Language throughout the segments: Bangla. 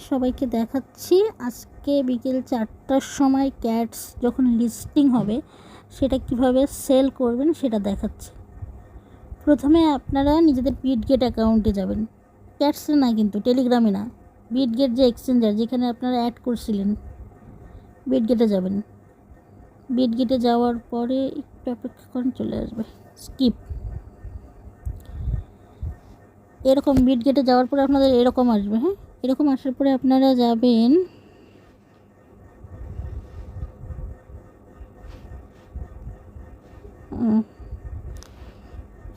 সবাইকে দেখাচ্ছি আজকে বিকেল 4টার সময় ক্যাটস যখন লিস্টিং হবে সেটা কিভাবে সেল করবেন সেটা দেখাচ্ছি। প্রথমে আপনারা নিজেদের বিটগেট অ্যাকাউন্টে যাবেন, ক্যাটসে না কিন্তু, টেলিগ্রামে না, বিটগেট যে এক্সচেঞ্জার যেখানে আপনারা অ্যাড করছিলেন বিটগেটে যাবেন। বিটগেটে যাওয়ার পরে একটু অপেক্ষা করেন, চলে আসবে স্কিপ। এরকম বিটগেটে যাওয়ার পরে আপনাদের এরকম আসবে। হ্যাঁ, এরকম আসার পরে আপনারা যাবেন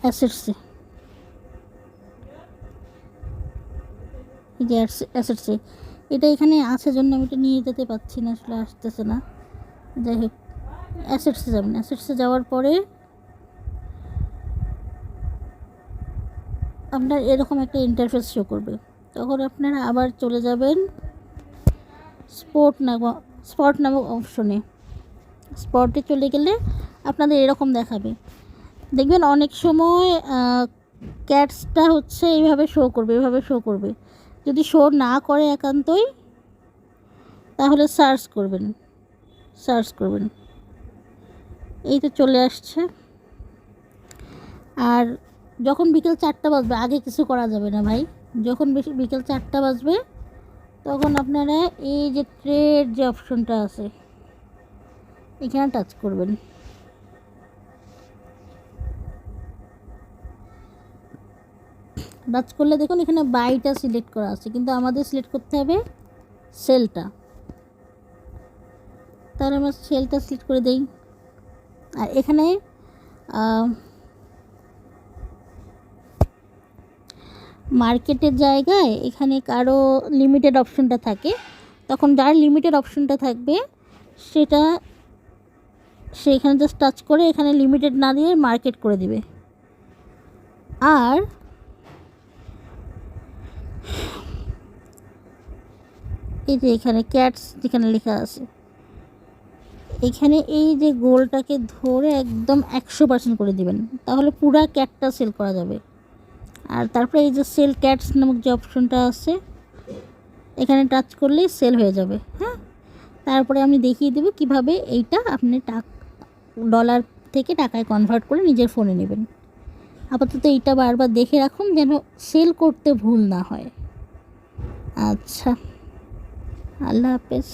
অ্যাসেটসে। এই যে অ্যাসেটসে এটা এখানে আছে জন্য আমি এটা নিয়ে যেতে পারছি না, আসলে আসতেছে না। যাই হোক, অ্যাসেটসে যাবেন। অ্যাসেটসে যাওয়ার পরে আপনার এরকম একটা ইন্টারফেস শো করবে। তখন আপনারা আবার চলে যাবেন স্পট নামক অপশনে। স্পটে চলে গেলে আপনাদের এরকম দেখাবে। দেখবেন অনেক সময় ক্যাটসটা হচ্ছে এইভাবে শো করবে। যদি শো না করে একান্তই, তাহলে সার্চ করবেন। এই তো চলে আসছে। আর যখন বিকেল 4টা বাজবে, আগে কিছু করা যাবে না ভাই। যখন বিকেল 4টা বাজবে তখন আপনারা এই যে ট্রেড যে অপশনটা আছে এখানে টাচ করবেন। টাচ করলে দেখুন এখানে বাইটা সিলেক্ট করা আছে, কিন্তু আমাদের সিলেক্ট করতে হবে সেলটা। তাহলে আমরা সেলটা সিলেক্ট করে দেই। আর এখানে মার্কেটের জায়গায় এখানে কারো লিমিটেড অপশনটা থাকে, তখন যার লিমিটেড অপশনটা থাকবে সে এখানে জাস্ট টাচ করে এখানে লিমিটেড না দিয়ে মার্কেট করে দিবে। আর এই যে এখানে ক্যাটস যেখানে লেখা আছে, এখানে এই যে গোলটাকে ধরে একদম 100% করে দিবেন, তাহলে পুরা ক্যাটটা সেল করা যাবে। আর তারপরে এই যে সেল ক্যাটস নামক যে অপশনটা আছে এখানে টাচ করলেই সেল হয়ে যাবে। হ্যাঁ, তারপরে আমি দেখিয়ে দেবো কিভাবে এইটা আপনি ডলার থেকে টাকায় কনভার্ট করে নিজের ফোনে নেবেন। আপাতত এইটা বারবার দেখে রাখুন যেন সেল করতে ভুল না হয়। আচ্ছা, আল্লাহ হাফেজ।